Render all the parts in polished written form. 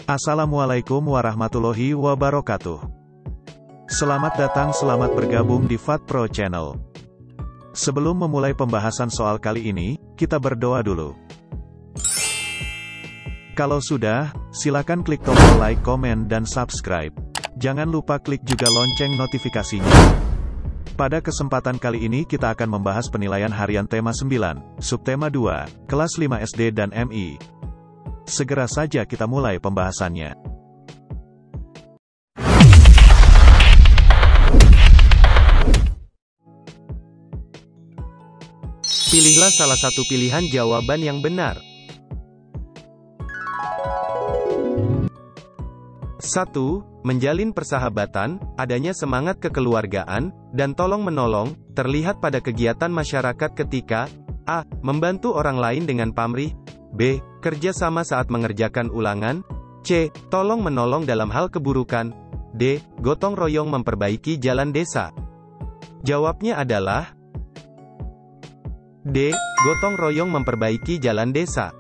Assalamualaikum warahmatullahi wabarakatuh. Selamat datang, selamat bergabung di FAT Pro Channel. Sebelum memulai pembahasan soal kali ini, kita berdoa dulu. Kalau sudah, silakan klik tombol like, komen, dan subscribe. Jangan lupa klik juga lonceng notifikasinya. Pada kesempatan kali ini kita akan membahas penilaian harian tema 9, subtema 2, kelas 5 SD dan MI. Segera saja kita mulai pembahasannya. Pilihlah salah satu pilihan jawaban yang benar. 1. Menjalin persahabatan, adanya semangat kekeluargaan, dan tolong-menolong, terlihat pada kegiatan masyarakat ketika A. Membantu orang lain dengan pamrih, B. Kerja sama saat mengerjakan ulangan, C. Tolong-menolong dalam hal keburukan, D. Gotong royong memperbaiki jalan desa. Jawabnya adalah D. Gotong royong memperbaiki jalan desa.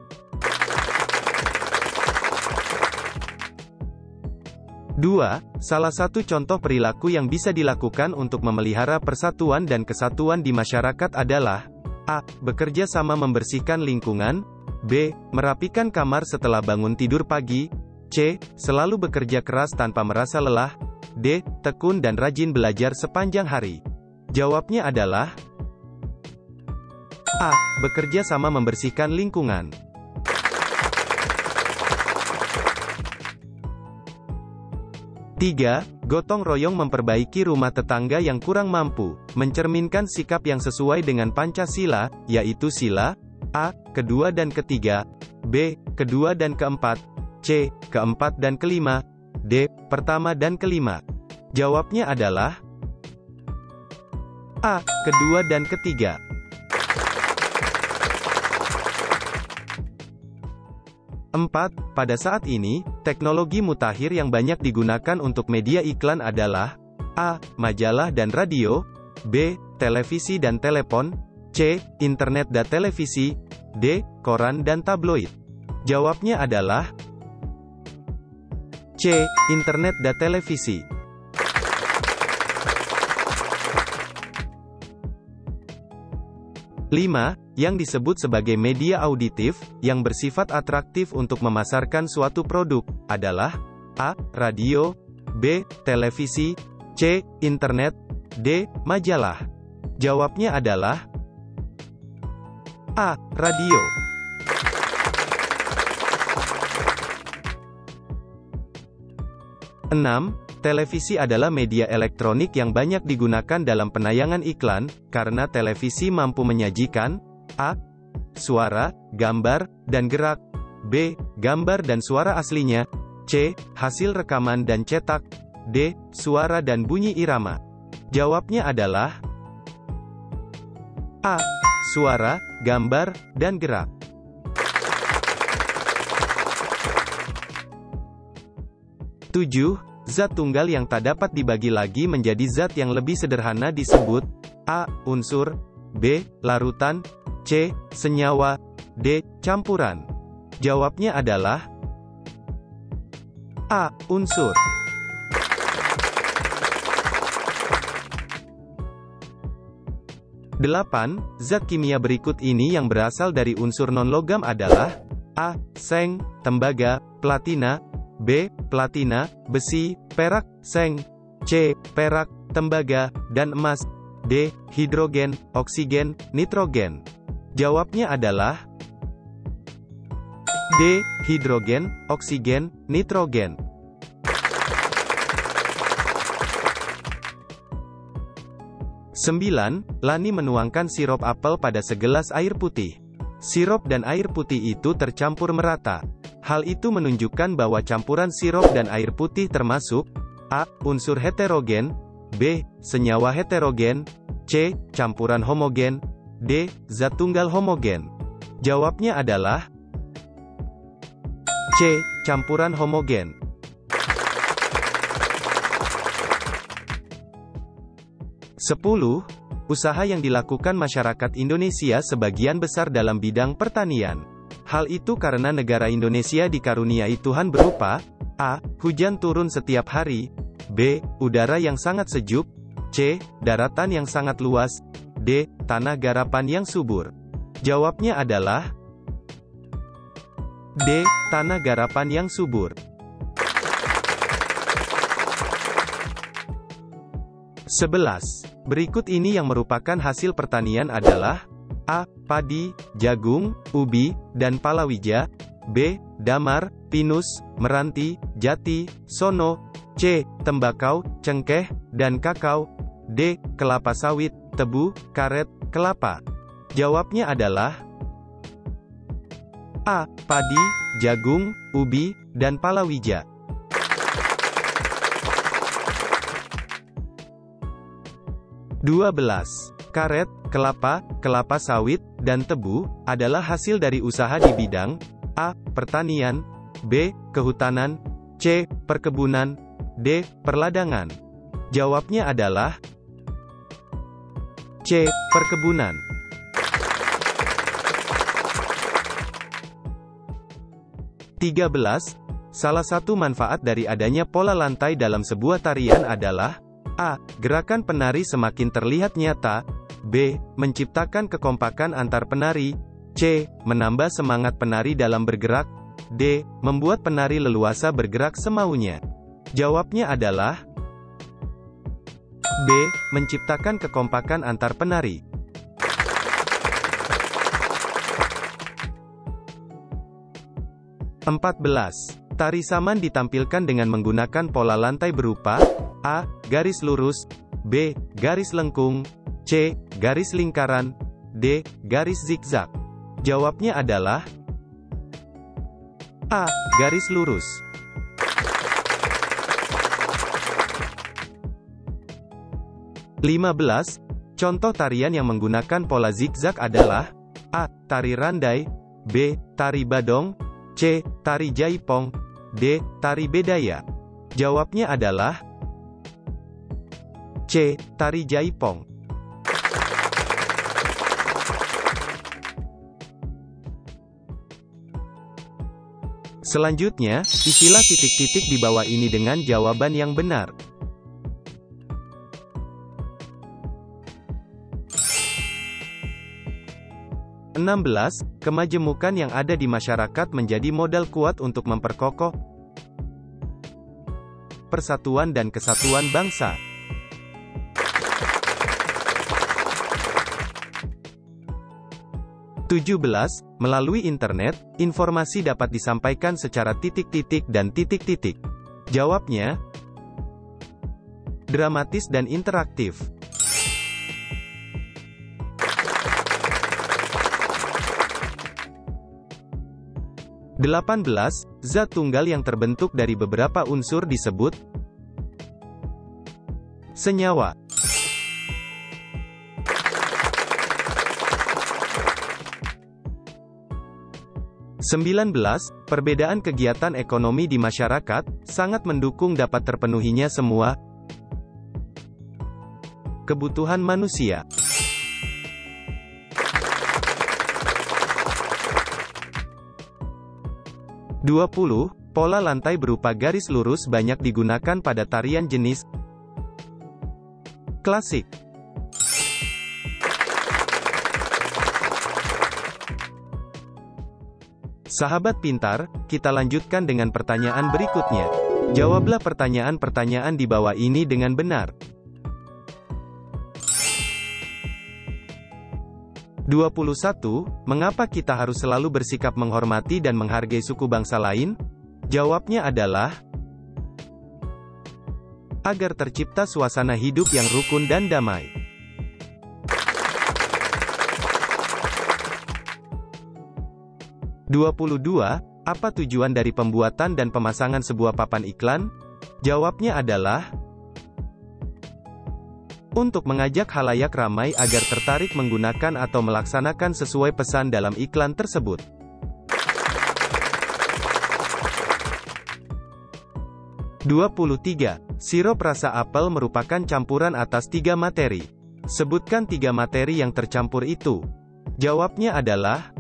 2. Salah satu contoh perilaku yang bisa dilakukan untuk memelihara persatuan dan kesatuan di masyarakat adalah A. Bekerja sama membersihkan lingkungan, B. Merapikan kamar setelah bangun tidur pagi, C. Selalu bekerja keras tanpa merasa lelah, D. Tekun dan rajin belajar sepanjang hari. Jawabnya adalah A. Bekerja sama membersihkan lingkungan. 3. Gotong royong memperbaiki rumah tetangga yang kurang mampu, mencerminkan sikap yang sesuai dengan Pancasila, yaitu sila A. Kedua dan ketiga, B. Kedua dan keempat, C. Keempat dan kelima, D. Pertama dan kelima. Jawabnya adalah A. Kedua dan ketiga. 4. Pada saat ini, teknologi mutakhir yang banyak digunakan untuk media iklan adalah A. Majalah dan radio, B. Televisi dan telepon, C. Internet dan televisi, D. Koran dan tabloid. Jawabnya adalah C. Internet dan televisi. 5. Yang disebut sebagai media auditif, yang bersifat atraktif untuk memasarkan suatu produk, adalah A. Radio, B. Televisi, C. Internet, D. Majalah. Jawabnya adalah A. Radio. 6. Televisi adalah media elektronik yang banyak digunakan dalam penayangan iklan, karena televisi mampu menyajikan A. Suara, gambar, dan gerak, B. Gambar dan suara aslinya, C. Hasil rekaman dan cetak, D. Suara dan bunyi irama. Jawabnya adalah A. Suara, gambar, dan gerak. 7. Zat tunggal yang tak dapat dibagi lagi menjadi zat yang lebih sederhana disebut A. Unsur, B. Larutan, C. Senyawa, D. Campuran. Jawabnya adalah A. Unsur. 8. Zat kimia berikut ini yang berasal dari unsur non-logam adalah A. Seng, tembaga, platina, B. Platina, besi, perak, seng, C. Perak, tembaga, dan emas, D. Hidrogen, oksigen, nitrogen. Jawabnya adalah D. Hidrogen, oksigen, nitrogen. 9. Lani menuangkan sirup apel pada segelas air putih. Sirup dan air putih itu tercampur merata. Hal itu menunjukkan bahwa campuran sirup dan air putih termasuk A. Unsur heterogen, B. Senyawa heterogen, C. Campuran homogen, D. Zat tunggal homogen. Jawabnya adalah C. Campuran homogen. 10. Usaha yang dilakukan masyarakat Indonesia sebagian besar dalam bidang pertanian. Hal itu karena negara Indonesia dikaruniai Tuhan berupa A. Hujan turun setiap hari. B. Udara yang sangat sejuk. C. Daratan yang sangat luas. D. Tanah garapan yang subur. Jawabnya adalah D. Tanah garapan yang subur. 11. Berikut ini yang merupakan hasil pertanian adalah A. Padi, jagung, ubi, dan palawija. B. Damar, pinus, meranti, jati, sono. C. Tembakau, cengkeh, dan kakao. D. Kelapa sawit, tebu, karet, kelapa. Jawabnya adalah A. Padi, jagung, ubi, dan palawija. 12. Karet, kelapa, kelapa sawit, dan tebu, adalah hasil dari usaha di bidang A. Pertanian. B. Kehutanan. C. Perkebunan. D. Perladangan. Jawabnya adalah C. Perkebunan. 13. Salah satu manfaat dari adanya pola lantai dalam sebuah tarian adalah A. Gerakan penari semakin terlihat nyata. B. Menciptakan kekompakan antar penari. C. Menambah semangat penari dalam bergerak. D. Membuat penari leluasa bergerak semaunya. Jawabnya adalah B. Menciptakan kekompakan antar penari. 14. Tari saman ditampilkan dengan menggunakan pola lantai berupa A. Garis lurus. B. Garis lengkung. C. Garis lingkaran. D. Garis zigzag. Jawabnya adalah A. Garis lurus. 15. Contoh tarian yang menggunakan pola zigzag adalah A. Tari randai. B. Tari badong. C. Tari jaipong. D. Tari bedaya. Jawabnya adalah C. Tari jaipong. Selanjutnya, isilah titik-titik di bawah ini dengan jawaban yang benar. 16. Kemajemukan yang ada di masyarakat menjadi modal kuat untuk memperkokoh persatuan dan kesatuan bangsa. 17. Melalui internet, informasi dapat disampaikan secara titik-titik dan titik-titik. Jawabnya dramatis dan interaktif. 18. Zat tunggal yang terbentuk dari beberapa unsur disebut senyawa. 19. Perbedaan kegiatan ekonomi di masyarakat sangat mendukung dapat terpenuhinya semua kebutuhan manusia. 20. Pola lantai berupa garis lurus banyak digunakan pada tarian jenis klasik. Sahabat pintar, kita lanjutkan dengan pertanyaan berikutnya. Jawablah pertanyaan-pertanyaan di bawah ini dengan benar. 21. Mengapa kita harus selalu bersikap menghormati dan menghargai suku bangsa lain? Jawabnya adalah agar tercipta suasana hidup yang rukun dan damai. 22. Apa tujuan dari pembuatan dan pemasangan sebuah papan iklan? Jawabnya adalah untuk mengajak khalayak ramai agar tertarik menggunakan atau melaksanakan sesuai pesan dalam iklan tersebut. 23. Sirup rasa apel merupakan campuran atas 3 materi. Sebutkan 3 materi yang tercampur itu. Jawabnya adalah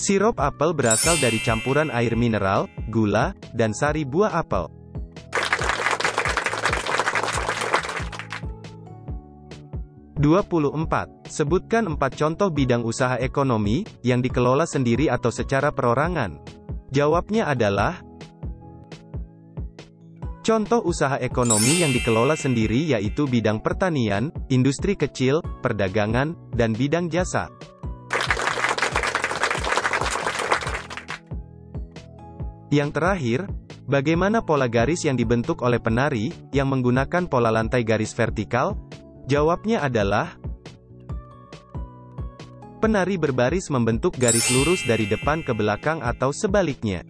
Sirup apel berasal dari campuran air mineral, gula, dan sari buah apel. Sebutkan 4 contoh bidang usaha ekonomi, yang dikelola sendiri atau secara perorangan. Jawabnya adalah contoh usaha ekonomi yang dikelola sendiri yaitu bidang pertanian, industri kecil, perdagangan, dan bidang jasa. Yang terakhir, bagaimana pola garis yang dibentuk oleh penari, yang menggunakan pola lantai garis vertikal? Jawabnya adalah penari berbaris membentuk garis lurus dari depan ke belakang atau sebaliknya.